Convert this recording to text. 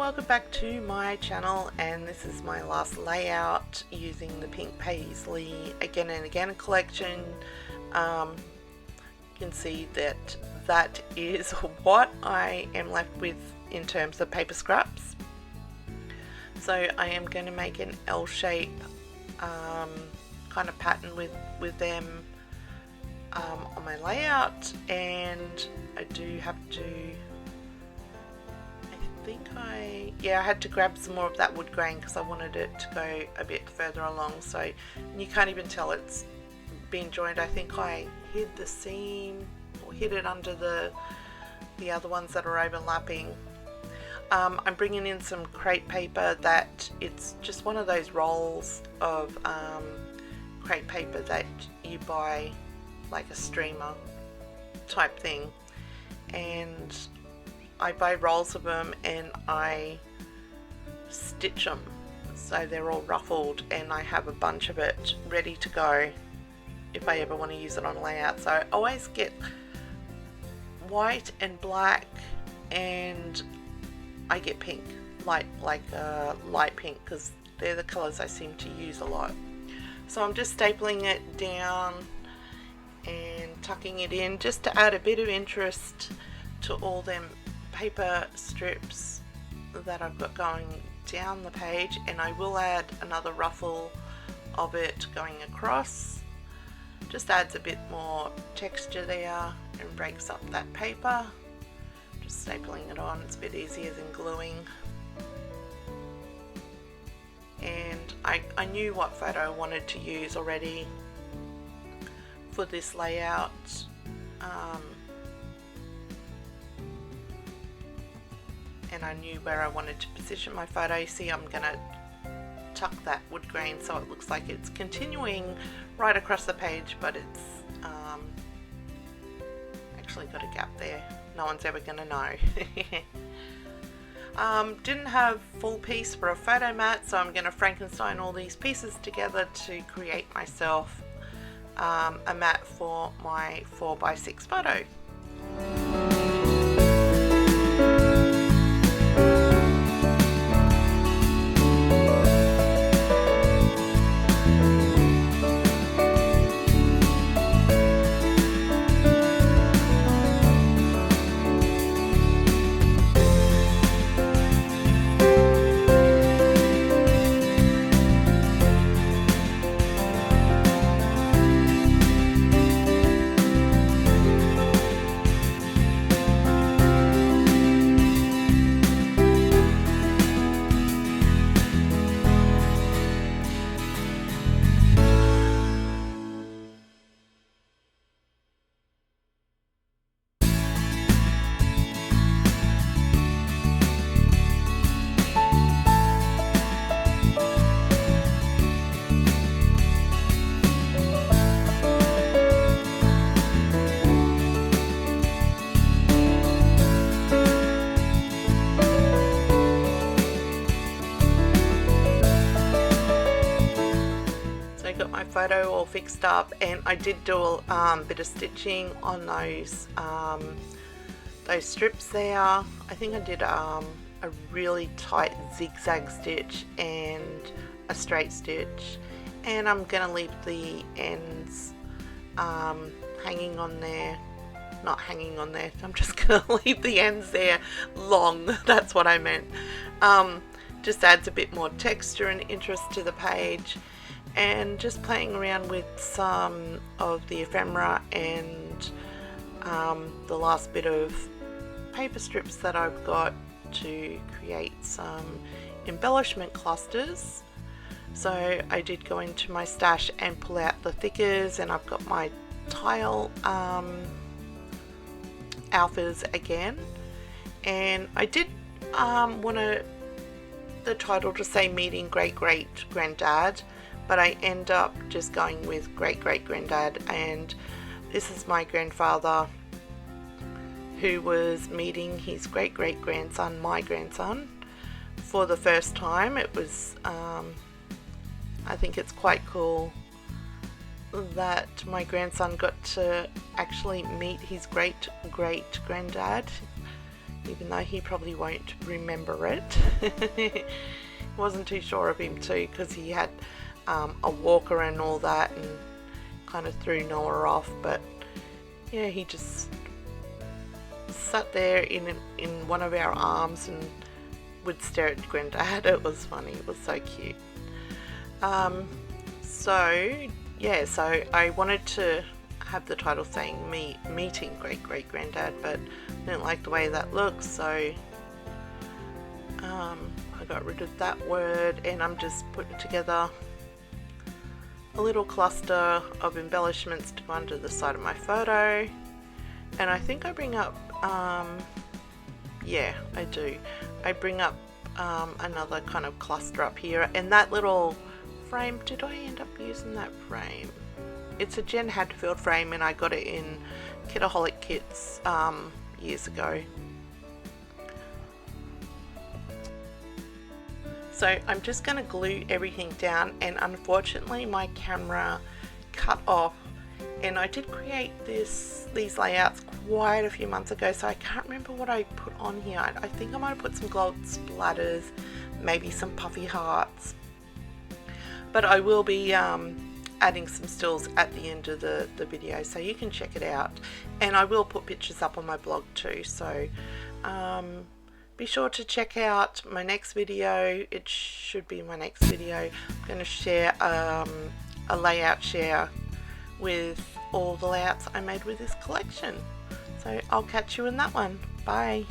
welcome back to my channel, and this is my last layout using the Pink Paisley Again and Again collection. You can see that is what I am left with in terms of paper scraps. So I am going to make an L shape kind of pattern with them on my layout, and I do have to, I had to grab some more of that wood grain because I wanted it to go a bit further along, so, and you can't even tell it's been joined. I think I hid the seam or hid it under the other ones that are overlapping. I'm bringing in some crepe paper that it's just one of those rolls of crepe paper that you buy like a streamer type thing, and I buy rolls of them and I stitch them so they're all ruffled, and I have a bunch of it ready to go if I ever want to use it on a layout. So I always get white and black, and I get pink, light pink, because they're the colors I seem to use a lot. So I'm just stapling it down and tucking it in just to add a bit of interest to all them paper strips that I've got going down the page, and I will add another ruffle of it going across. Just adds a bit more texture there and breaks up that paper. Just stapling it on, it's a bit easier than gluing. And I knew what photo I wanted to use already for this layout. And I knew where I wanted to position my photo. See, I'm going to tuck that wood grain so it looks like it's continuing right across the page, but it's actually got a gap there. No one's ever going to know. Didn't have full piece for a photo mat, so I'm going to Frankenstein all these pieces together to create myself a mat for my 4x6 photo. Photo all fixed up, and I did do a bit of stitching on those strips there. I think I did a really tight zigzag stitch and a straight stitch, and I'm gonna leave the ends hanging on there. Not hanging on there, I'm just gonna leave the ends there long. That's what I meant. Just adds a bit more texture and interest to the page. And just playing around with some of the ephemera and the last bit of paper strips that I've got to create some embellishment clusters. So I did go into my stash and pull out the thickers, and I've got my tile alphas again, and I did want the title to say Meeting Great Great Granddad, but I end up just going with Great Great Granddad, and this is my grandfather who was meeting his great great grandson, my grandson, for the first time. It was I think it's quite cool that my grandson got to actually meet his great great granddad. even though he probably won't remember it. Wasn't too sure of him too, because he had a walker and all that, and kind of threw Noah off. But yeah, he just sat there in one of our arms and would stare at Grandad. It was funny. It was so cute. So yeah, so I wanted to have the title saying meeting great granddad, but I didn't like the way that looks, so I got rid of that word, and I'm just putting together a little cluster of embellishments to go under the side of my photo. And I think I bring up yeah, I do. I bring up another kind of cluster up here, and that little frame, did I end up using that frame? It's a Jen Hadfield frame, and I got it in Kitaholic Kits years ago. So I'm just going to glue everything down, and unfortunately my camera cut off, and I did create these layouts quite a few months ago, so I can't remember what I put on here. I think I might have put some gold splatters, maybe some puffy hearts, but I will be adding some stills at the end of the video, so you can check it out, and I will put pictures up on my blog too, so be sure to check out my next video. It should be my next video. I'm going to share a layout share with all the layouts I made with this collection, so I'll catch you in that one. Bye.